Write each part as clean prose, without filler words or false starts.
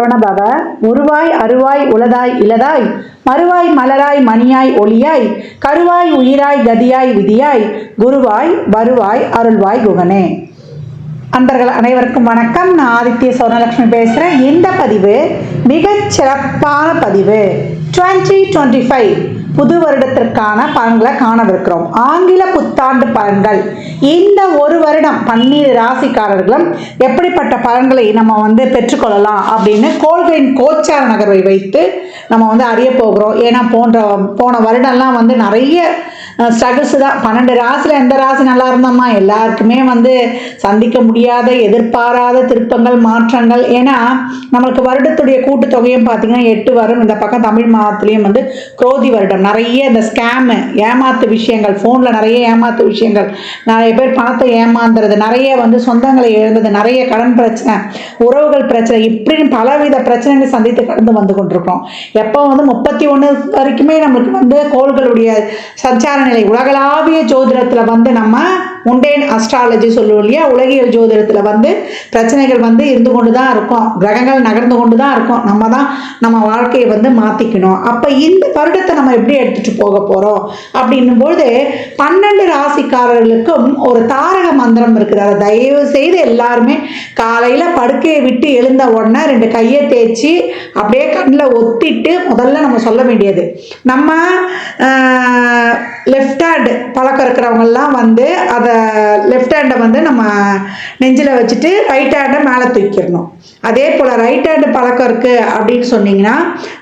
சரவணபவ. உருவாய் அருவாய் உளதாய் இலதாய் மறுவாய் மலராய் மணியாய் ஒளியாய் கருவாய் உயிராய் கதியாய் விதியாய் குருவாய் வருவாய் அருள்வாய் குகனே. அன்பர்கள் அனைவருக்கும் வணக்கம். நான் ஆதித்ய சௌர்ணலட்சுமி பேசுகிறேன். இந்த பதிவு மிகச் சிறப்பான பதிவு. 2025 புது வருடத்திற்கான பலன்களை காணவிருக்கிறோம். ஆங்கில புத்தாண்டு பலன்கள். இந்த ஒரு வருடம் 12 ராசிக்காரர்களும் எப்படிப்பட்ட பலன்களை நம்ம பெற்றுக்கொள்ளலாம் அப்படின்னு கோள்களின் கோச்சார நகர்வை வைத்து நம்ம அறிய போகிறோம். ஏன்னா போன வருடம்லாம் நிறைய ஸ்ட்ரகிள்ஸ் தான். 12 ராசியில் எந்த ராசி நல்லா இருந்தோமா, எல்லாருக்குமே சந்திக்க முடியாத எதிர்பாராத திருப்பங்கள் மாற்றங்கள். ஏன்னா நம்மளுக்கு வருடத்துடைய கூட்டுத்தொகையும் பார்த்தீங்கன்னா 8 வரும். இந்த பக்கம் தமிழ் மாதத்துலேயும் குரோதி வருடம். நிறைய இந்த ஸ்கேமு ஏமாத்து விஷயங்கள், ஃபோனில் நிறைய ஏமாத்து விஷயங்கள், நிறைய பேர் பணத்தை ஏமாந்துறது, நிறைய சொந்தங்களை இழந்தது, நிறைய கடன் பிரச்சனை, உறவுகள் பிரச்சனை, இப்படின்னு பலவித பிரச்சனைகள் சந்தித்து கடந்து வந்து கொண்டிருக்கிறோம். எப்போ 31 வரைக்குமே நம்மளுக்கு கோள்களுடைய சஞ்சார நிலை உலகளாவிய ஜோதிடத்தில் நம்ம முண்டேன் அஸ்ட்ராலஜி சொல்லுவோம் இல்லையா, உலகியல் ஜோதிடத்தில் பிரச்சனைகள் இருந்து கொண்டு தான் இருக்கும், கிரகங்கள் நகர்ந்து கொண்டு தான் இருக்கும். நம்ம தான் நம்ம வாழ்க்கையை மாற்றிக்கணும். அப்போ இந்த வருடத்தை நம்ம எப்படி எடுத்துகிட்டு போக போகிறோம் அப்படின்னும்போது 12 ராசிக்காரர்களுக்கும் ஒரு தாரக மந்திரம் இருக்குது. அதை தயவு செய்து எல்லாருமே காலையில் படுக்கையை விட்டு எழுந்த உடனே 2 கையை தேய்ச்சி அப்படியே கண்ணில் ஒத்திட்டு முதல்ல நம்ம சொல்ல வேண்டியது, நம்ம லெஃப்ட் ஹேண்ட் பழக்கம் இருக்கிறவங்கெல்லாம் அதை லெஃப்ட் ஹேண்டை நம்ம நெஞ்சில் வச்சுட்டு ரைட் ஹேண்டை மேலே தூக்கிடணும். அதே போல் ரைட் ஹேண்டு பழக்கம் இருக்குது அப்படின்னு சொன்னீங்கன்னா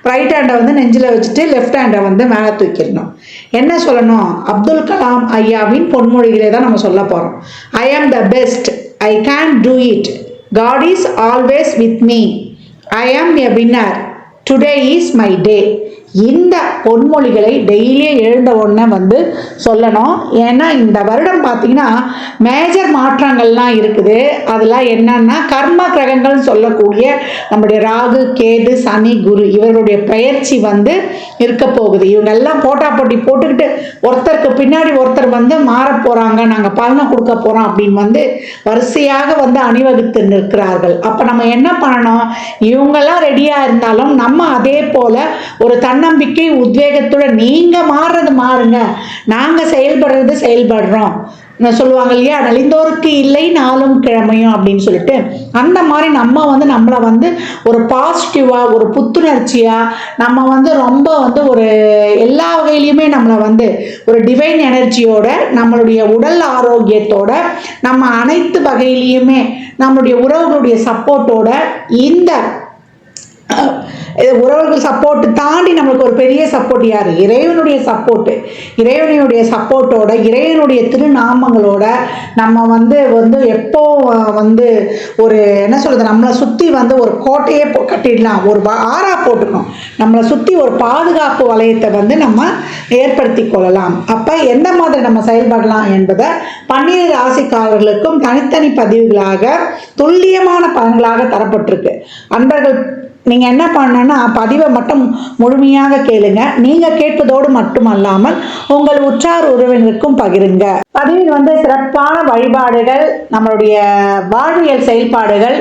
ரைட் ஹேண்டை நெஞ்சில் வச்சுட்டு லெஃப்ட் ஹேண்டை மேலே தூக்கிடணும். என்ன சொல்லணும்? அப்துல் கலாம் ஐயாவின் பொன்மொழிகளே தான் நம்ம சொல்ல போகிறோம். I am the best, I can do it, God is always with me, I am a winner, today is my day. இந்த பொன்மொழிகளை டெய்லியே எழுந்த உடனே சொல்லணும். ஏன்னா இந்த வருடம் பார்த்தீங்கன்னா மேஜர் மாற்றங்கள்லாம் இருக்குது. அதெல்லாம் என்னன்னா கர்ம கிரகங்கள் சொல்லக்கூடிய நம்முடைய ராகு கேது சனி குரு இவர்களுடைய பயிற்சி இருக்க போகுது. இவங்கெல்லாம் போட்டி போட்டுக்கிட்டு ஒருத்தருக்கு பின்னாடி ஒருத்தர் மாற போகிறாங்க, நாங்கள் பலனை கொடுக்க போகிறோம் அப்படின்னு வரிசையாக அணிவகுத்து நிற்கிறார்கள். அப்போ நம்ம என்ன பண்ணணும்? இவங்கெல்லாம் ரெடியாக இருந்தாலும் நம்ம அதே போல் ஒரு தன்னம்பிக்கை உத்வேகத்துடன் நீங்க மாறுறது மாறுங்க, நாங்க செயல்படுறது செயல்படுறோம் சொல்லுவாங்க இல்லையா, நலிந்தோருக்கு இல்லை நாளும் கிழமையும் அப்படின்னு சொல்லிட்டு, அந்த மாதிரி நம்ம நம்மளை ஒரு பாசிட்டிவா ஒரு புத்துணர்ச்சியா நம்ம ரொம்ப ஒரு எல்லா வகையிலையுமே நம்மளை ஒரு டிவைன் எனர்ஜியோட நம்மளுடைய உடல் ஆரோக்கியத்தோட நம்ம அனைத்து வகையிலையுமே நம்மளுடைய உறவுகளுடைய சப்போர்ட்டோட இந்த உறவுகள் சப்போர்ட்டு தாண்டி நம்மளுக்கு ஒரு பெரிய சப்போர்ட் யார்? இறைவனுடைய சப்போர்ட்டு. இறைவனுடைய சப்போர்ட்டோட இறைவனுடைய திருநாமங்களோட நம்ம எப்போ ஒரு என்ன சொல்கிறது, நம்மளை சுற்றி ஒரு கோட்டையே கட்டிடலாம், ஒரு ஆறா போட்டுக்கணும், நம்மளை சுற்றி ஒரு பாதுகாப்பு வளையத்தை நம்ம ஏற்படுத்தி கொள்ளலாம். அப்போ எந்த மாதிரி நம்ம செயல்படலாம் என்பதை 12 ராசிக்காரர்களுக்கும் தனித்தனி பதிவுகளாக துல்லியமான பலன்களாக தரப்பட்டிருக்கு. அன்பர்கள் நீங்கள் என்ன பண்ணணும்னா பதிவை மட்டும் முழுமையாக கேளுங்க. நீங்கள் கேட்பதோடு மட்டுமல்லாமல் உங்கள் உற்றார் உறவினருக்கும் பகிருங்க. பதிவில் சிறப்பான வழிபாடுகள், நம்மளுடைய வாழ்வியல் செயல்பாடுகள்,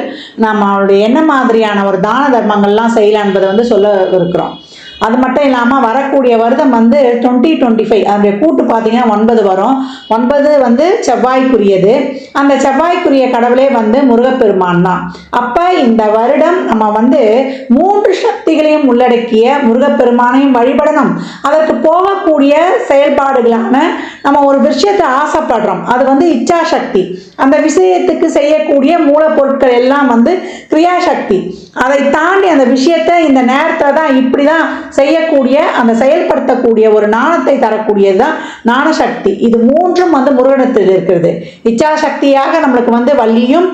நம்மளுடைய என்ன மாதிரியான ஒரு தான தர்மங்கள்லாம் செய்யலாம் என்பதை சொல்ல இருக்கிறோம். அது மட்டும் இல்லாமல் வரக்கூடிய வருடம் 2025 அதனுடைய கூட்டு பார்த்தீங்கன்னா 9 வரும். 9 செவ்வாய்க்குரியது. அந்த செவ்வாய்க்குரிய கடவுளே முருகப்பெருமான் தான். அப்போ இந்த வருடம் நம்ம 3 சக்திகளையும் உள்ளடக்கிய முருகப்பெருமானையும் வழிபடணும். அதற்கு போகக்கூடிய செயல்பாடுகளான நம்ம ஒரு விஷயத்தை ஆசைப்படுறோம், அது இச்சா சக்தி. அந்த விஷயத்துக்கு செய்யக்கூடிய மூலப்பொருட்கள் எல்லாம் கிரியாசக்தி. அதை தாண்டி அந்த விஷயத்தை இந்த நேரத்தை தான் இப்படி தான் செய்யக்கூடிய அந்த செயல்படுத்தக்கூடிய ஒரு ஞானத்தை தரக்கூடியது தான் ஞானசக்தி. இது 3ம் முருகனத்தில் இருக்கிறது. இச்சா சக்தியாக நம்மளுக்கு வள்ளியும்,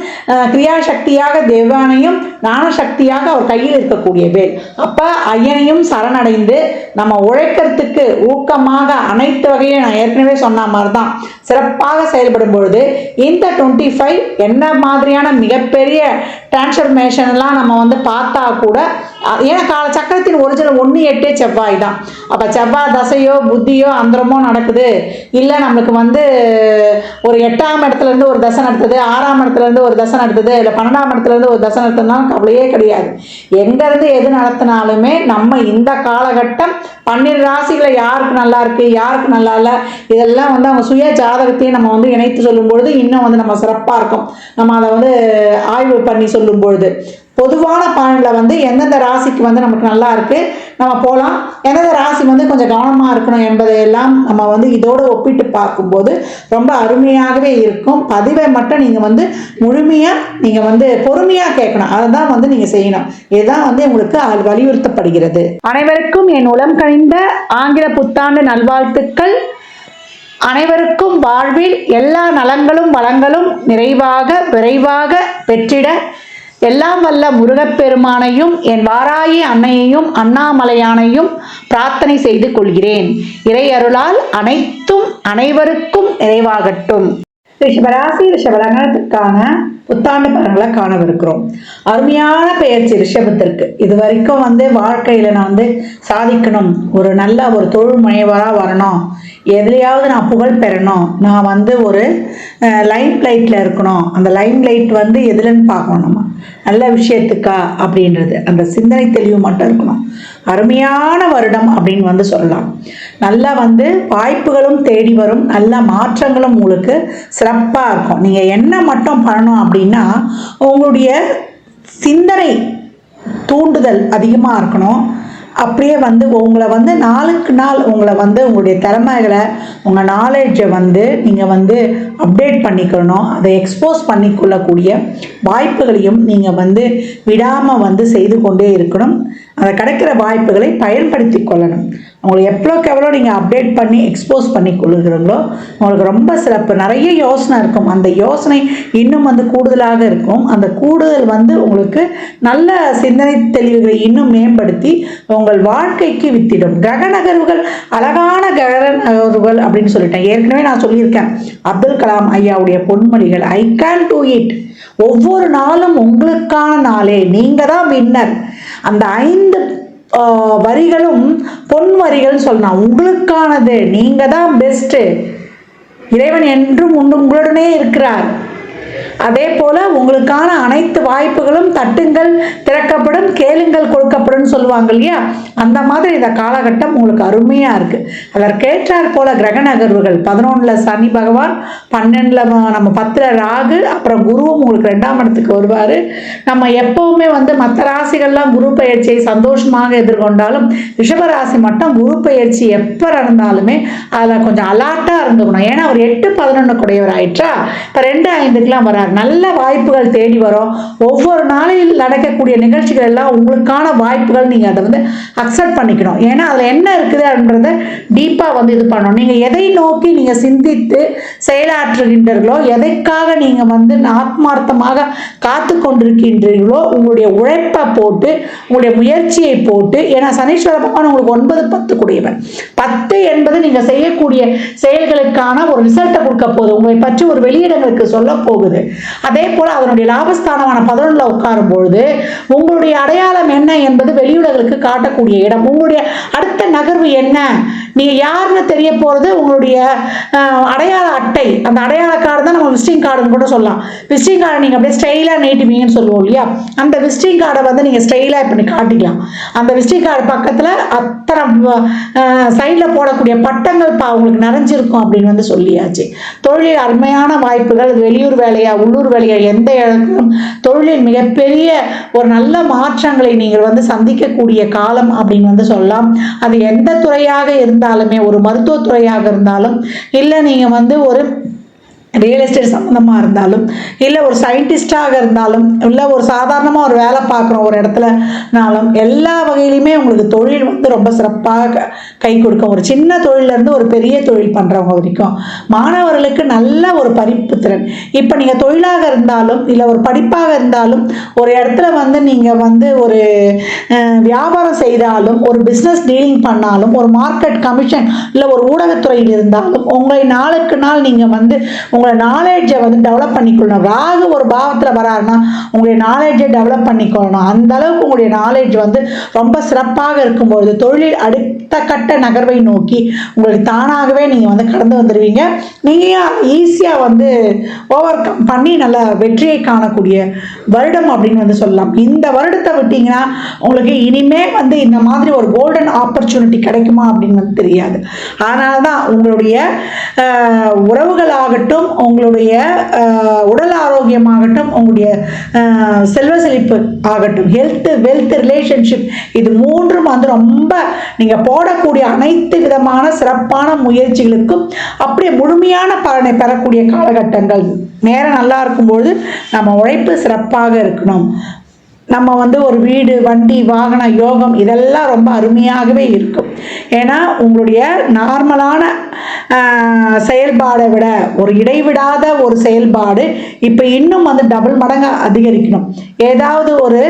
கிரியாசக்தியாக தேவானையும், ஞானசக்தியாக அவர் கையில் இருக்கக்கூடிய வேல். அப்போ ஐயனையும் சரணடைந்து நம்ம உழைக்கிறதுக்கு ஊக்கமாக அனைத்து வகையும் நான் ஏற்கனவே சொன்ன மாதிரி தான் சிறப்பாக செயல்படும் பொழுது இந்த 25 என்ன மாதிரியான மிகப்பெரிய டிரான்ஸ்ஃபர்மேஷன்லாம் நம்ம பார்த்தா கூட ஏன்னா சக்கரத்தின் ஒரிஜினல் 1-8 செவ்வாய் தான். அப்போ செவ்வாய் தசையோ புத்தியோ அந்தரமோ நடக்குது, இல்லை நம்மளுக்கு வந்து ஒரு 8ஆம் இடத்துலேருந்து ஒரு தசை நடத்துது, 6ஆம் இடத்துலேருந்து ஒரு தசை நடத்துது, இல்லை 12ஆம் இடத்துலேருந்து ஒரு தசை நடத்துனாலும் கவலையே கிடையாது. எங்கேருந்து எது நடத்தினாலுமே நம்ம இந்த காலகட்டம் 12 ராசிகளை யாருக்கு நல்லா இருக்குது யாருக்கு நல்லா இல்லை இதெல்லாம் வந்து அவங்க சுய ஜாதகத்தையும் நம்ம வந்து இணைத்து சொல்லும் பொழுது இன்னும் வந்து நம்ம சிறப்பாக இருக்கும். நம்ம அதை வந்து ஆய்வு பண்ணி சொல்லும் பொழுது பொதுவான பலனில் வந்து எந்தெந்த ராசிக்கு வந்து நமக்கு நல்லா இருக்குது நம்ம போகலாம், எந்தெந்த ராசி வந்து கொஞ்சம் கவனமாக இருக்கணும் என்பதையெல்லாம் நம்ம வந்து இதோடு ஒப்பிட்டு பார்க்கும்போது ரொம்ப அருமையாகவே இருக்கும். பதிவை மட்டும் நீங்கள் வந்து முழுமையாக நீங்கள் வந்து பொறுமையாக கேட்கணும், அதை தான் வந்து நீங்கள் செய்யணும். இதுதான் வந்து உங்களுக்கு வலியுறுத்தப்படுகிறது. அனைவருக்கும் என் உளம் கனிந்த ஆங்கில புத்தாண்டு நல்வாழ்த்துக்கள். அனைவருக்கும் வாழ்வில் எல்லா நலங்களும் வளங்களும் நிறைவாக விரைவாக பெற்றிட எல்லாம் வல்ல முருகப்பெருமானையும் என் வாராயி அன்னையையும் அண்ணாமலையானையும் பிரார்த்தனை செய்து கொள்கிறேன். இறை அருளால் அனைத்தும் அனைவருக்கும் நிறைவாகட்டும். ரிஷபராசி ரிஷபலங்கனத்துக்கான புத்தாண்டு பலன்களை காணவிருக்கிறோம். அருமையான பெயர்ச்சி ரிஷபத்திற்கு. இது வரைக்கும் வந்து வாழ்க்கையில் நான் வந்து சாதிக்கணும், ஒரு நல்ல ஒரு தொழில் முனைவராக வரணும், எதுலையாவது நான் புகழ் பெறணும், நான் வந்து ஒரு லைம் லைட்டில் இருக்கணும். அந்த லைம் லைட் வந்து எதுலன்னு பார்க்கணும், நம்ம நல்ல விஷயத்துக்கா அப்படின்றது அந்த சிந்தனை தெளிவு மட்டும் இருக்கணும். அருமையான வருடம் அப்படின்னு வந்து சொல்லலாம். நல்லா வந்து வாய்ப்புகளும் தேடி வரும், நல்ல மாற்றங்களும் உங்களுக்கு சிறப்பாக இருக்கும். நீங்கள் என்ன மட்டும் பண்ணணும் அப்படின்னா உங்களுடைய சிந்தனை தூண்டுதல் அதிகமாக இருக்கணும். அப்படியே வந்து உங்களை வந்து நாளுக்கு நாள் உங்களை வந்து உங்களுடைய திறமைகளை உங்கள் நாலேஜை வந்து நீங்கள் வந்து அப்டேட் பண்ணிக்கணும். அதை எக்ஸ்போஸ் பண்ணிக்கொள்ளக்கூடிய வாய்ப்புகளையும் நீங்கள் வந்து விடாமல் வந்து செய்து கொண்டே இருக்கணும். அதை கிடைக்கிற வாய்ப்புகளை பயன்படுத்தி கொள்ளணும். உங்களுக்கு எவ்வளோக்கு எவ்வளோ நீங்கள் அப்டேட் பண்ணி எக்ஸ்போஸ் பண்ணி கொள்ளுகிறீங்களோ உங்களுக்கு ரொம்ப சிறப்பு. நிறைய யோசனை இருக்கும், அந்த யோசனை இன்னும் வந்து கூடுதலாக இருக்கும். அந்த கூடுதல் வந்து உங்களுக்கு நல்ல சிந்தனை தெளிவுகளை இன்னும் மேம்படுத்தி உங்கள் வாழ்க்கைக்கு வித்திடும். கிரக நகர்வுகள் அழகான கிரக நகர்வுகள் அப்படின்னு சொல்லிட்டேன். ஏற்கனவே நான் சொல்லியிருக்கேன், அப்துல் கலாம் ஐயாவுடைய பொன்மொழிகள், ஐ கேன் டூ இட். ஒவ்வொரு நாளும் உங்களுக்கான நாளே, நீங்கள் தான் வின்னர். அந்த 5 வரிகளும் பொன் வரிகள் சொல்லலாம், உங்களுக்கானது, நீங்க தான் பெஸ்ட். இறைவன் என்றும் உங்களுடனே இருக்கிறார். அதே போல உங்களுக்கான அனைத்து வாய்ப்புகளும் தட்டுங்கள் திறக்கப்படும், கேளுங்கள் கொடுக்கப்படும் சொல்லுவாங்க இல்லையா, அந்த மாதிரி இந்த காலகட்டம் உங்களுக்கு அருமையா இருக்கு. அதற்கேற்றார் போல கிரக நகர்வுகள் 11ல் சனி பகவான், 12ல் நம்ம 10ல் ராகு, அப்புறம் குருவும் உங்களுக்கு 2ஆம் இடத்துக்கு வருவார். நம்ம எப்பவுமே வந்து மற்ற ராசிகள்லாம் குரு பயிற்சியை சந்தோஷமாக எதிர்கொண்டாலும் ரிஷபராசி மட்டும் குரு பயிற்சி எப்போ நடந்தாலுமே அதில் கொஞ்சம் அலாட்டாக இருந்துக்கணும். ஏன்னா அவர் 8-11 கூடையவர் ஆயிற்றா, இப்போ 2-5க்குலாம் வரார். நல்ல வாய்ப்புகள் தேடி வரும். ஒவ்வொரு நாளில் நடக்கக்கூடிய நிகழ்ச்சிகள் எல்லாம் உங்களுக்கான வாய்ப்புகள். நீங்கள் அதை வந்து அக்செப்ட் பண்ணிக்கணும். ஏன்னா அதில் என்ன இருக்குது அப்படின்றத டீப்பாக வந்து இது பண்ணணும். நீங்கள் எதை நோக்கி நீங்கள் சிந்தித்து செயலாற்றுகின்றீர்களோ, எதைக்காக நீங்கள் வந்து ஆத்மார்த்தமாக காத்து கொண்டிருக்கின்றீர்களோ, உங்களுடைய உழைப்பை போட்டு உங்களுடைய முயற்சியை போட்டு, ஏன்னா சனீஸ்வர பகவான் உங்களுக்கு 9-10 கூடியவன். 10 என்பது நீங்கள் செய்யக்கூடிய செயல்களுக்கான ஒரு ரிசல்ட்டை கொடுக்க போகுது, உங்களை பற்றி ஒரு வெளியிடங்களுக்கு சொல்ல போகுது. அதே போல அதனுடைய லாபஸ்தானமான 11ல் உட்காரும் பொழுது உங்களுடைய அடையாளம் என்ன என்பது வெளியுலகளுக்கு காட்டக்கூடிய இடம். உங்களுடைய அடுத்த நகர்வு என்ன, நீங்க யாருன்னு தெரிய போறது உங்களுடைய அடையாள அட்டை. அந்த அடையாள கார்டு தான் நம்ம விசிட்டிங் கார்டுன்னு கூட சொல்லலாம். விசிட்டிங் கார்டு நீங்க அப்படியே ஸ்டைலா நீட்டுவீங்கன்னு சொல்லுவோம் இல்லையா, அந்த விசிட்டிங் கார்டை வந்து நீங்க ஸ்டைலா இப்படி காட்டிக்கலாம். அந்த விசிட்டிங் கார்டு பக்கத்துல அத்தனை சைட்ல போடக்கூடிய பட்டங்கள் உங்களுக்கு நிறைஞ்சிருக்கும் அப்படின்னு வந்து சொல்லியாச்சு. தொழில் அருமையான வாய்ப்புகள், வெளியூர் வேலையா உள்ளூர் வேலையா எந்த இடத்துக்கும் தொழிலில் மிகப்பெரிய ஒரு நல்ல மாற்றங்களை நீங்கள் வந்து சந்திக்கக்கூடிய காலம் அப்படின்னு வந்து சொல்லலாம். அது எந்த துறையாக இருந்தாலுமே, ஒரு மருத்துவத்துறையாக இருந்தாலும், இல்லை நீங்கள் வந்து ஒரு ரியல் எஸ்டேட் சம்மந்தமாக இருந்தாலும், இல்லை ஒரு சயின்டிஸ்டாக இருந்தாலும், இல்லை ஒரு சாதாரணமாக ஒரு வேலை பார்க்குறோம் ஒரு இடத்துலனாலும், எல்லா வகையிலுமே உங்களுக்கு தொழில் வந்து ரொம்ப சிறப்பாக கை கொடுக்கும். ஒரு சின்ன தொழிலேருந்து ஒரு பெரிய தொழில் பண்ணுறவங்க வரைக்கும் மாணவர்களுக்கு நல்ல ஒரு படிப்பு திறன். இப்போ நீங்கள் தொழிலாக இருந்தாலும் இல்லை ஒரு படிப்பாக இருந்தாலும், ஒரு இடத்துல வந்து நீங்கள் வந்து ஒரு வியாபாரம் செய்தாலும், ஒரு பிஸ்னஸ் டீலிங் பண்ணாலும், ஒரு மார்க்கெட் கமிஷன் இல்லை ஒரு ஊடகத்துறையில் இருந்தாலும், உங்களை நாளுக்கு நாள் நீங்கள் வந்து உங்களை உங்களை நாலேஜை வந்து டெவலப் பண்ணிக்கொள்ளணும். ராகு ஒரு பாவத்தில் வராருன்னா உங்களுடைய நாலேஜை டெவலப் பண்ணிக்கொள்ளணும். அந்த அளவுக்கு உங்களுடைய நாலேஜ் வந்து ரொம்ப சிறப்பாக இருக்கும்பொழுது தொழிலில் அடுத்த கட்ட நகர்வை நோக்கி உங்களுக்கு தானாகவே நீங்கள் வந்து கடந்து வந்துடுவீங்க. நீங்கள் ஈஸியாக வந்து ஓவர் கம் பண்ணி நல்ல வெற்றியை காணக்கூடிய வருடம் அப்படின்னு வந்து சொல்லலாம். இந்த வருடத்தை விட்டீங்கன்னா உங்களுக்கு இனிமே வந்து இந்த மாதிரி ஒரு கோல்டன் ஆப்பர்ச்சுனிட்டி கிடைக்குமா அப்படின்னு வந்து தெரியாது. அதனால தான் உங்களுடைய உறவுகளாகட்டும், உங்களுடைய உடல் ஆரோக்கியமாகட்டும், உங்களுடைய செல்வ செழிப்பு ஆகட்டும், ஹெல்த், வெல்த், ரிலேஷன்ஷிப், இது மூன்றும் வந்து ரொம்ப நீங்கள் போடக்கூடிய அனைத்து விதமான சிறப்பான முயற்சிகளுக்கும் அப்படியே முழுமையான பலனை பெறக்கூடிய காலகட்டங்கள். நேரம் நல்லா இருக்கும்பொழுது நம்ம உழைப்பு சிறப்பாக இருக்கணும். நம்ம வந்து ஒரு வீடு, வண்டி, வாகன யோகம் இதெல்லாம் ரொம்ப அருமையாகவே இருக்கும். ஏன்னா உங்களுடைய நார்மலான செயல்பாடை விட ஒரு இடைவிடாத ஒரு செயல்பாடு இப்போ இன்னும் வந்து டபுள் மடங்கு அதிகரிக்கணும். ஏதாவது ஒரு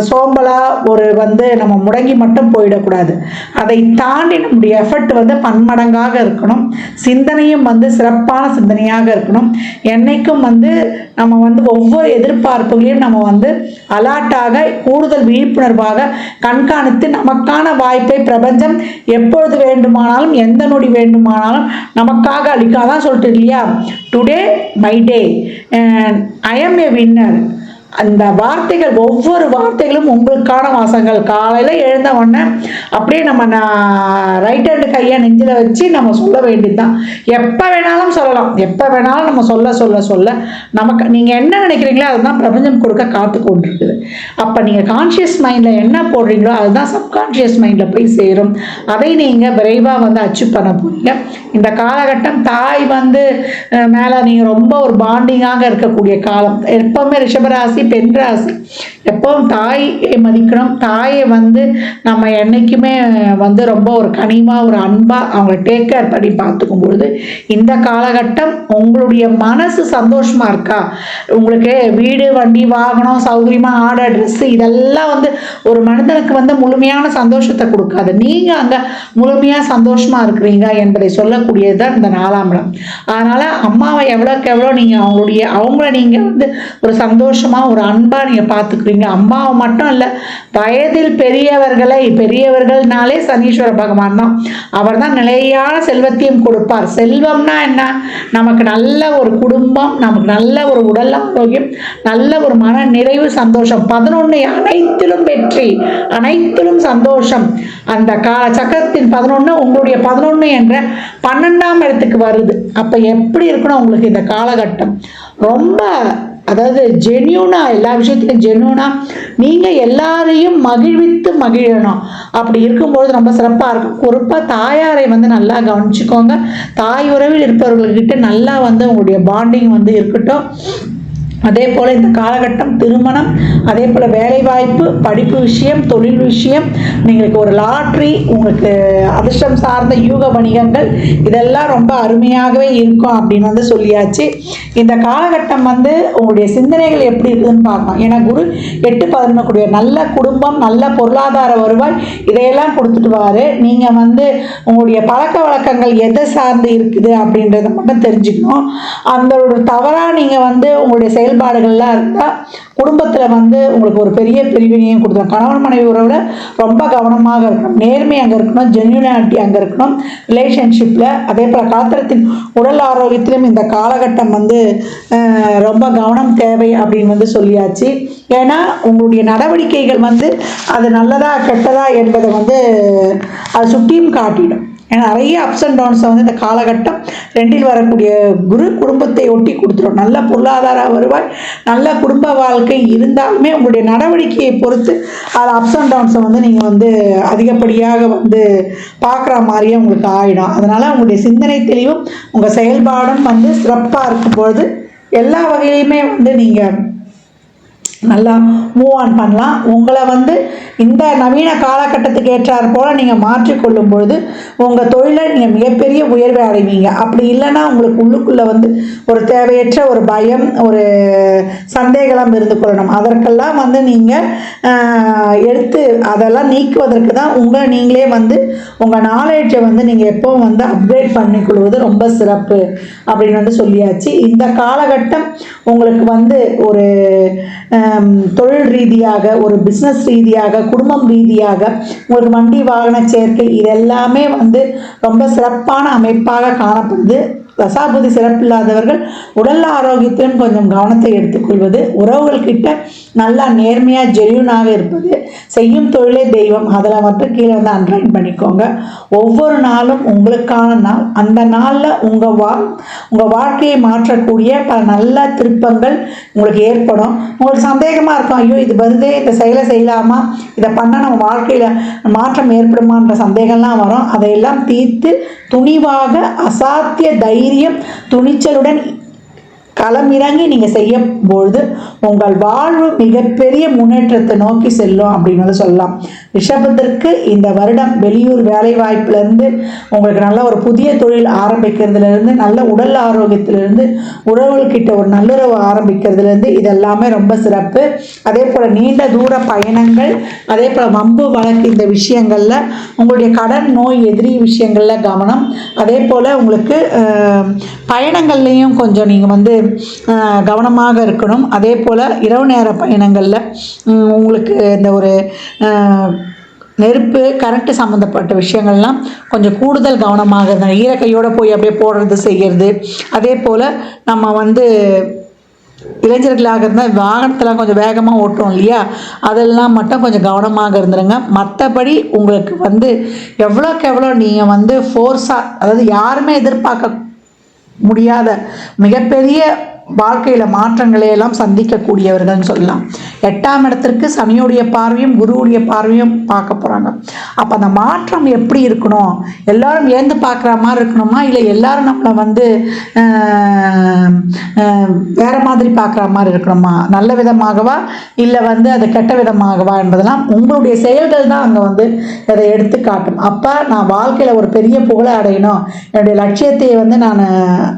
சோம்பலா ஒரு வந்து நம்ம முடங்கி மட்டும் போயிடக்கூடாது. அதை தாண்டி நம்முடைய எஃபர்ட் வந்து பன்மடங்காக இருக்கணும். சிந்தனையும் வந்து சிறப்பான சிந்தனையாக இருக்கணும். என்னைக்கும் வந்து நம்ம வந்து ஒவ்வொரு எதிர்பார்ப்புகளையும் நம்ம வந்து அலர்ட்டாக, கூடுதல் விழிப்புணர்வாக கண்காணித்து நமக்கான வாய்ப்பை பிரபஞ்சம் எப்பொழுது வேண்டுமானாலும் எந்த நொடி வேண்டுமானாலும் நமக்காக அளிக்காதான் சொல்லிட்டு இல்லையா, today my day I M A winner. அந்த வார்த்தைகள், ஒவ்வொரு வார்த்தைகளும் உங்களுக்கான வாசங்கள். காலையில் எழுந்த உடனே அப்படியே நம்ம ரைட் ஹேண்டு கையை நெஞ்சில் வச்சு நம்ம சொல்ல வேண்டியது தான். எப்போ வேணாலும் சொல்லலாம், எப்போ வேணாலும் நம்ம சொல்ல சொல்ல சொல்ல நமக்கு நீங்கள் என்ன நினைக்கிறீங்களோ அதுதான் பிரபஞ்சம் கொடுக்க காத்து கொண்டிருக்குது. அப்போ நீங்கள் கான்ஷியஸ் மைண்டில் என்ன போடுறீங்களோ அதுதான் சப்கான்ஷியஸ் மைண்டில் போய் சேரும். அதை நீங்கள் விரைவாக வந்து அச்சீவ் பண்ண போறீங்க. இந்த காலகட்டம் தாய் வந்து மேலே நீங்கள் ரொம்ப ஒரு பாண்டிங்காக இருக்கக்கூடிய காலம். எப்போவுமே ரிஷபராசி, பெண் ராசி எப்பவும் தாயை மதிக்கணும். தாயை வந்து நம்ம என்னைக்குமே வந்து ரொம்ப ஒரு கனிமாக, ஒரு அன்பாக அவங்கள டேக் கேர் பண்ணி பார்த்துக்கும் பொழுது இந்த காலகட்டம் உங்களுடைய மனசு சந்தோஷமாக இருக்கா, உங்களுக்கு வீடு, வண்டி, வாகனம், சௌகரியமாக ஆடை, ட்ரெஸ்ஸு இதெல்லாம் வந்து ஒரு மனிதனுக்கு வந்து முழுமையான சந்தோஷத்தை கொடுக்காது. நீங்கள் அங்கே முழுமையாக சந்தோஷமாக இருக்கிறீங்க என்பதை சொல்லக்கூடியது தான் இந்த 4ஆம் இடம். அதனால் அம்மாவை எவ்வளோக்கு எவ்வளோ நீங்கள் அவங்கள நீங்கள் வந்து ஒரு சந்தோஷமாக, ஒரு அன்பாக நீங்கள் பார்த்துக்குறீங்க. அம்மாவை மட்டும் இல்லை, வயதில் பெரியவர்கள்னாலே சனீஸ்வர பகவான் தான். அவர் தான் நிலையான செல்வத்தையும் கொடுப்பார். செல்வம்னா என்ன, நமக்கு நல்ல ஒரு குடும்பம், நமக்கு நல்ல ஒரு உடல் ஆரோக்கியம், நல்ல ஒரு மன நிறைவு, சந்தோஷம். 11 அனைத்திலும் வெற்றி, அனைத்திலும் சந்தோஷம். அந்த சக்கரத்தின் 11 உங்களுடைய 11 என்ற 12ஆம் இடத்துக்கு வருது. அப்போ எப்படி இருக்கணும் உங்களுக்கு இந்த காலகட்டம்? ரொம்ப அதாவது ஜென்யூனாக, எல்லா விஷயத்தையும் ஜென்யூனாக நீங்கள் எல்லாரையும் மகிழணும். அப்படி இருக்கும்பொழுது ரொம்ப சிறப்பாக இருக்கும். குறிப்பாக தாயாரை வந்து நல்லா கவனிச்சுக்கோங்க. தாய் உறவில் இருப்பவர்கள்கிட்ட நல்லா வந்து உங்களுடைய பாண்டிங் வந்து இருக்கட்டும். அதே போல் இந்த காலகட்டம் திருமணம், அதே போல் வேலைவாய்ப்பு, படிப்பு விஷயம், தொழில் விஷயம், உங்களுக்கு ஒரு லாட்ரி, உங்களுக்கு அதிர்ஷ்டம் சார்ந்த யூக வணிகங்கள் இதெல்லாம் ரொம்ப அருமையாகவே இருக்கும் அப்படின்னு வந்து சொல்லியாச்சு. இந்த காலகட்டம் வந்து உங்களுடைய சிந்தனைகள் எப்படி இருக்குதுன்னு பார்க்கணும். ஏன்னா குரு 8-11 கூடிய நல்ல குடும்பம், நல்ல பொருளாதார வருவாய் இதையெல்லாம் கொடுத்துட்டுவாரு. நீங்கள் வந்து உங்களுடைய பழக்க வழக்கங்கள் எதை சார்ந்து இருக்குது அப்படின்றத மட்டும் தெரிஞ்சுக்கணும். அந்த ஒரு தவறாக நீங்கள் வந்து உங்களுடைய செயல்பாடுகள்லாம் இருந்தால் குடும்பத்தில் வந்து உங்களுக்கு ஒரு பெரிய பிரிவினையும் கொடுத்தோம். கணவன் மனைவி உறவில் ரொம்ப கவனமாக இருக்கணும். நேர்மை அங்கே இருக்கணும், ஜென்யூனிட்டி அங்கே இருக்கணும் ரிலேஷன்ஷிப்பில். அதே போல் காத்திரத்தின் உடல் ஆரோக்கியத்திலும் இந்த காலகட்டம் வந்து ரொம்ப கவனம் தேவை அப்படின்னு வந்து சொல்லியாச்சு. ஏன்னா உங்களுடைய நடவடிக்கைகள் வந்து அது நல்லதா கெட்டதா என்பதை வந்து அது சுட்டியும் காட்டிடும். ஏன்னா நிறைய அப்ஸ் அண்ட் டவுன்ஸை வந்து இந்த காலகட்டம் 2இல் வரக்கூடிய குரு குடும்பத்தை ஒட்டி கொடுத்துரும். நல்ல பொருளாதார வருவாய், நல்ல குடும்ப வாழ்க்கை இருந்தாலுமே உங்களுடைய நடவடிக்கையை பொறுத்து அது அப்ஸ் அண்ட் டவுன்ஸை வந்து நீங்கள் வந்து அதிகப்படியாக வந்து பார்க்குற மாதிரியே உங்களுக்கு ஆகிடும். அதனால் உங்களுடைய சிந்தனை தெளிவும் உங்கள் செயல்பாடும் வந்து சிறப்பாக இருக்கும் பொழுது எல்லா வகையிலையுமே வந்து நீங்கள் நல்லா மூவ் ஆன் பண்ணலாம். உங்களை வந்து இந்த நவீன காலகட்டத்துக்கு ஏற்றாற் போல் நீங்கள் மாற்றிக்கொள்ளும் பொழுது உங்கள் தொழிலை நீங்கள் மிகப்பெரிய உயர்வை அடைவீங்க. அப்படி இல்லைன்னா உங்களுக்கு உள்ளுக்குள்ளே வந்து ஒரு தேவையற்ற ஒரு பயம், ஒரு சந்தேகம் இருந்து கொள்ளணும். அதற்கெல்லாம் வந்து நீங்கள் எடுத்து அதெல்லாம் நீக்குவதற்கு தான் உங்களை நீங்களே வந்து உங்கள் நாலேஜை வந்து நீங்கள் எப்போவும் வந்து அப்கிரேட் பண்ணிக்கொள்வது ரொம்ப சிறப்பு அப்படின்னு வந்து சொல்லியாச்சு. இந்த காலகட்டம் உங்களுக்கு வந்து ஒரு தொழில் ரீதியாக, ஒரு பிஸ்னஸ் ரீதியாக, குடும்பம் ரீதியாக, உங்களுக்கு வண்டி வாகன சேர்க்கை இதெல்லாமே வந்து ரொம்ப சிறப்பான அமைப்பாக காணப்படுது. தசாபுதி சிறப்பில்லாதவர்கள் உடல் ஆரோக்கியத்திலும் கொஞ்சம் கவனத்தை எடுத்துக்கொள்வது, உறவுகள் கிட்ட நல்லா நேர்மையாக ஜென்யூனாக இருப்பது, செய்யும் தொழிலே தெய்வம் அதில் மட்டும் கீழே வந்து அண்டர்லைன் பண்ணிக்கோங்க. ஒவ்வொரு நாளும் உங்களுக்கான நாள். அந்த நாளில் உங்கள் வாழ்க்கையை மாற்றக்கூடிய பல நல்ல திருப்பங்கள் உங்களுக்கு ஏற்படும். உங்களுக்கு சந்தேகமாக இருக்கும், ஐயோ இது வருதே, இந்த செயலை செய்யலாமா, இதை பண்ணால் நம்ம வாழ்க்கையில் மாற்றம் ஏற்படுமான்ற சந்தேகம்லாம் வரும். அதையெல்லாம் தீர்த்து துணிவாக அசாத்திய தைரியம் துணிச்சலுடன் களமிறங்கி நீங்கள் செய்யும்பொழுது உங்கள் வாழ்வு மிகப்பெரிய முன்னேற்றத்தை நோக்கி செல்லும் அப்படின்னு வந்து சொல்லலாம். ரிஷபத்திற்கு இந்த வருடம் வெளியூர் வேலை வாய்ப்புலேருந்து உங்களுக்கு நல்ல ஒரு புதிய தொழில் ஆரம்பிக்கிறதுலேருந்து, நல்ல உடல் ஆரோக்கியத்திலிருந்து, உறவுகிட்ட ஒரு நல்லுறவு ஆரம்பிக்கிறதுலேருந்து இதெல்லாமே ரொம்ப சிறப்பு. அதே போல் நீண்ட தூர பயணங்கள், அதே போல் வம்பு வழக்கு இந்த விஷயங்களில், உங்களுடைய கடன் நோய் எதிரி விஷயங்களில் கவனம். அதே போல் உங்களுக்கு பயணங்கள்லேயும் கொஞ்சம் நீங்கள் வந்து கவனமாக இருக்கணும். அதே போல் இரவு நேர பயணங்களில் உங்களுக்கு இந்த ஒரு நெருப்பு கரண்ட்டு சம்மந்தப்பட்ட விஷயங்கள்லாம் கொஞ்சம் கூடுதல் கவனமாக இருந்தால், ஈரக்கையோடு போய் அப்படியே போடுறது செய்கிறது. அதே போல் நம்ம வந்து இளைஞர்களாக இருந்தால் வாகனத்தில் கொஞ்சம் வேகமாக ஓட்டுறோம் இல்லையா, அதெல்லாம் மட்டும் கொஞ்சம் கவனமாக இருந்துருங்க. மற்றபடி உங்களுக்கு வந்து எவ்வளோக்கு எவ்வளோ நீங்கள் வந்து ஃபோர்ஸாக, அதாவது யாருமே எதிர்பார்க்க முடியாத மிகப்பெரிய வாழ்க்கையில் மாற்றங்களை எல்லாம் சந்திக்கக்கூடியவர்கள்னு சொல்லலாம். 8ஆம் இடத்திற்கு சனியுடைய பார்வையும் குருவுடைய பார்வையும் பார்க்க போகிறாங்க. அப்போ அந்த மாற்றம் எப்படி இருக்கணும், எல்லாரும் ஏந்து பார்க்குற மாதிரி இருக்கணுமா, இல்லை எல்லாரும் நம்மளை வந்து வேறு மாதிரி பார்க்குற மாதிரி இருக்கணுமா, நல்ல விதமாகவா இல்லை வந்து அது கெட்ட விதமாகவா என்பதெல்லாம் உங்களுடைய செயல்கள் தான் அங்கே வந்து அதை எடுத்து காட்டும். அப்போ நான் வாழ்க்கையில் ஒரு பெரிய புகழை அடையணும், என்னுடைய லட்சியத்தை வந்து நான்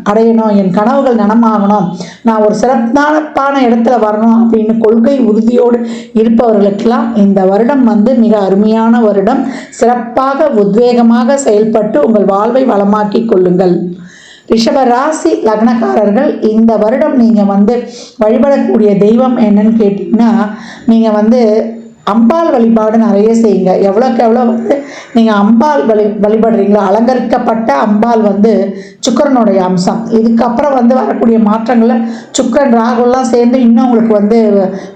அடையணும், என் கனவுகள் நனமாகணும், நான் ஒரு சிறப்பான இடத்துல வரணும் அப்படின்னு கொள்கை உறுதியோடு இருப்பவர்களுக்கெல்லாம் இந்த வருடம் வந்து மிக அருமையான வருடம். சிறப்பாக உத்வேகமாக செயல்பட்டு உங்கள் வாழ்வை வளமாக்கி கொள்ளுங்கள். ரிஷப ராசி லக்னக்காரர்கள் இந்த வருடம் நீங்கள் வந்து வழிபடக்கூடிய தெய்வம் என்னன்னு கேட்டிங்கன்னா, நீங்கள் வந்து அம்பாள் வழிபாடு நிறைய செய்யுங்க. எவ்வளோக்கு எவ்வளோ வந்து நீங்கள் அம்பாள் வழிபடுறீங்களோ, அலங்கரிக்கப்பட்ட அம்பாள் வந்து சுக்கிரனுடைய அம்சம். இதுக்கப்புறம் வந்து வரக்கூடிய மாற்றங்களில் சுக்கிரன் ராகுலாம் சேர்ந்து இன்னும் உங்களுக்கு வந்து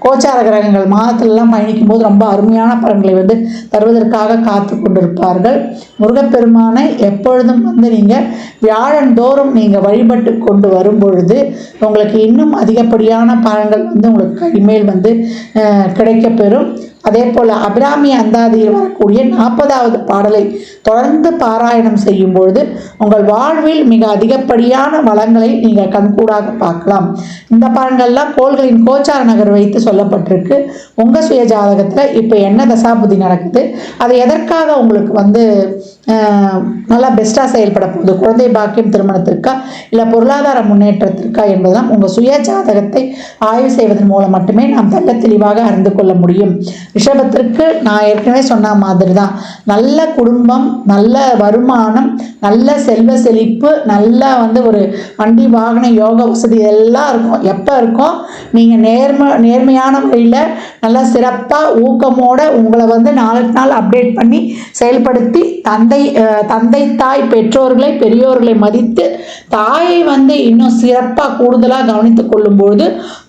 கோச்சார கிரகங்கள் மாதத்துலலாம் பயணிக்கும் போது ரொம்ப அருமையான பலன்களை வந்து தருவதற்காக காத்து கொண்டிருப்பார்கள். முருகப்பெருமானை எப்பொழுதும் வந்து நீங்கள் வியாழந்தோறும் நீங்கள் வழிபட்டு கொண்டு வரும் பொழுது உங்களுக்கு இன்னும் அதிகப்படியான பலன்கள் வந்து உங்களுக்கு கைமேல் வந்து கிடைக்கப்பெறும். அதே போல் அபிராமி அந்தாதியில் வரக்கூடிய 40வது பாடலை தொடர்ந்து பாராயணம் செய்யும் பொழுது உங்கள் வாழ்வில் மிக அதிகப்படியான வளங்களை நீங்கள் கண்கூடாக பார்க்கலாம். இந்த பலன்கள்லாம் கோள்களின் கோச்சார நகர் வைத்து சொல்லப்பட்டிருக்கு. உங்கள் சுய ஜாதகத்தில் இப்போ என்ன தசாபுதி நடக்குது, அது எதற்காக உங்களுக்கு வந்து நல்லா பெஸ்ட்டாக செயல்பட போகுது, குழந்தை பாக்கியம் திருமணத்திற்கா இல்லை பொருளாதார முன்னேற்றத்திற்கா என்பதெல்லாம் உங்கள் சுய ஜாதகத்தை ஆய்வு செய்வதன் மூலம் மட்டுமே நாம் தெள்ள தெளிவாக அறிந்து கொள்ள முடியும். ரிஷபத்திற்கு நான் ஏற்கனவே சொன்ன மாதிரி தான், நல்ல குடும்பம், நல்ல வருமானம், நல்ல செல்வ செழிப்பு, நல்லா வந்து ஒரு வண்டி வாகன யோக வசதி எல்லாம் இருக்கும். எப்போ இருக்கும், நீங்கள் நேர்மையான வழியில் நல்லா சிறப்பாக ஊக்கமோடு உங்களை வந்து நாளுக்கு நாள் அப்டேட் பண்ணி செயல்படுத்தி தந்தை தாய் பெற்றோர்களை பெரியோர்களை மதித்து தாயை வந்து இன்னும் சிறப்பாக கூடுதலாக கவனித்து கொள்ளும்பொழுது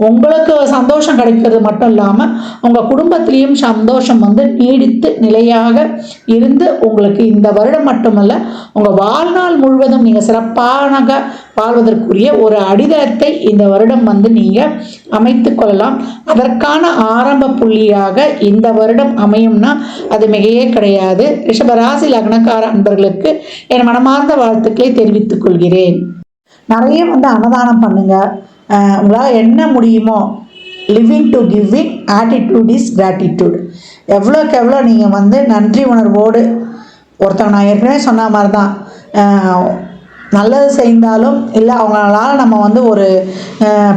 உங்களுக்கு சந்தோஷம் கிடைக்கிறது மட்டும் இல்லாமல் உங்கள் குடும்பத்திலையும் சந்தோஷம் வந்து நீடித்து நிலையாக இருந்து உங்களுக்கு இந்த வருடம் மட்டுமல்ல உங்கள் வாழ்நாள் முழுவதும் நீங்கள் சிறப்பாக வாழ்வதற்குரிய ஒரு அடித்தளத்தை இந்த வருடம் வந்து நீங்கள் அமைத்து கொள்ளலாம். அதற்கான ஆரம்ப புள்ளியாக இந்த வருடம் அமையும்னா அது மிகையே கிடையாது. ரிஷபராசி லக்னக்கார அன்பர்களுக்கு என் மனமார்ந்த வாழ்த்துக்களை தெரிவித்துக் கொள்கிறேன். நிறைய வந்து அன்னதானம் பண்ணுங்க, உங்களால் என்ன முடியுமோ living to giving attitude is gratitude. எவ்வளோக்கு எவ்வளோ நீங்கள் வந்து நன்றி உணர்வோடு ஒருத்தவங்க, நான் ஏற்கனவே சொன்ன மாதிரி தான், நல்லது செய்தாலும் இல்லை அவங்களால நம்ம வந்து ஒரு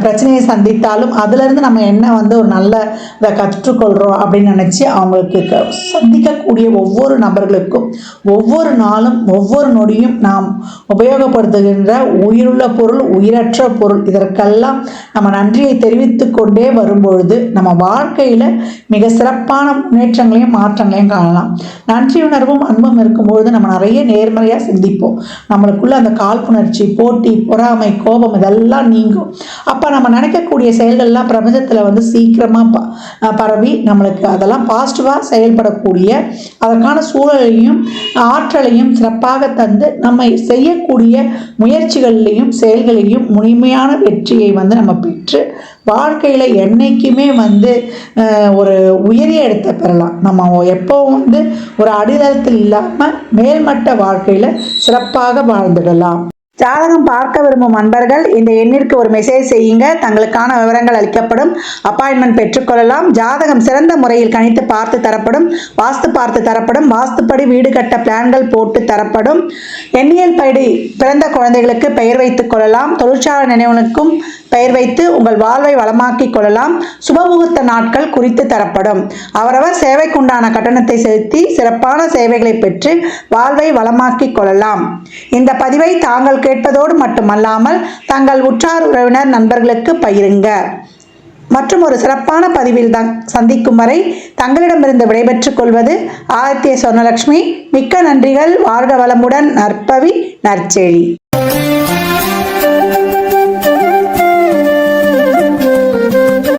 பிரச்சனையை சந்தித்தாலும் அதுலேருந்து நம்ம என்ன வந்து ஒரு நல்ல இதை கற்றுக்கொள்கிறோம் அப்படின்னு நினச்சி அவங்களுக்கு சந்திக்கக்கூடிய ஒவ்வொரு நபர்களுக்கும் ஒவ்வொரு நாளும் ஒவ்வொரு நொடியும் நாம் உபயோகப்படுத்துகின்ற உயிருள்ள பொருள் உயிரற்ற பொருள் இதற்கெல்லாம் நம்ம நன்றியை தெரிவித்து கொண்டே வரும்பொழுது நம்ம வாழ்க்கையில் மிக சிறப்பான முன்னேற்றங்களையும் மாற்றங்களையும் காணலாம். நன்றியுணர்வும் அன்பும் இருக்கும்பொழுது நம்ம நிறைய நேர்மறையாக சிந்திப்போம். நம்மளுக்குள்ள அந்த காழ்ப்புணர்ச்சி, போட்டி, பொறாமை, கோபம் இதெல்லாம் நீங்கும். அப்போ நம்ம நினைக்கக்கூடிய செயல்கள்லாம் பிரபஞ்சத்தில் வந்து சீக்கிரமாக பரவி நம்மளுக்கு அதெல்லாம் பாசிட்டிவாக செயல்படக்கூடிய அதற்கான சூழலையும் ஆற்றலையும் சிறப்பாக தந்து நம்ம செய்யக்கூடிய முயற்சிகள்லையும் செயல்களையும் முழுமையான வெற்றியை வந்து நம்ம பெற்று வாழ்க்கையில் என்றைக்குமே வந்து ஒரு உயரிய இடத்தை பெறலாம். நம்ம எப்போவும் வந்து ஒரு அடித்தளத்தில் இல்லாமல் மேல்மட்ட வாழ்க்கையில் சிறப்பாக வாழ்ந்துடலாம். ஜாதகம் பார்க்க விரும்பும் அன்பர்கள் இந்த எண்ணிற்கு ஒரு மெசேஜ் செய்யுங்க. தங்களுக்கான விவரங்கள் அளிக்கப்படும். அப்பாயின்மெண்ட் பெற்றுக்கொள்ளலாம். ஜாதகம் சிறந்த முறையில் கணித்து பார்த்து தரப்படும். வாஸ்து பார்த்து தரப்படும். வாஸ்துப்படி வீடு கட்ட பிளான்கள் போட்டு தரப்படும். எண்ணியல் படி பிறந்த குழந்தைகளுக்கு பெயர் வைத்துக் கொள்ளலாம். தொழிற்சாலை நினைவுகளுக்கும் பெயர் வைத்து உங்கள் வாழ்வை வளமாக்கிக் கொள்ளலாம். சுபமுகூர்த்த நாட்கள் குறித்து தரப்படும். அவரவர் சேவைக்குண்டான கட்டணத்தை செலுத்தி சிறப்பான சேவைகளை பெற்று வாழ்வை வளமாக்கிக் கொள்ளலாம். இந்த பதிவை தாங்கள் கேட்பதோடு மட்டுமல்லாமல் தங்கள் உற்றார் உறவினர் நண்பர்களுக்கு பகிருங்க. மற்றும் ஒரு சிறப்பான பதிவில் தான் சந்திக்கும் வரை தங்களிடமிருந்து விடைபெற்றுக் கொள்வது ஆதித்ய சொர்ணலட்சுமி. மிக்க நன்றிகள். வாழ்க வளமுடன். நற்பவி நற்செழி.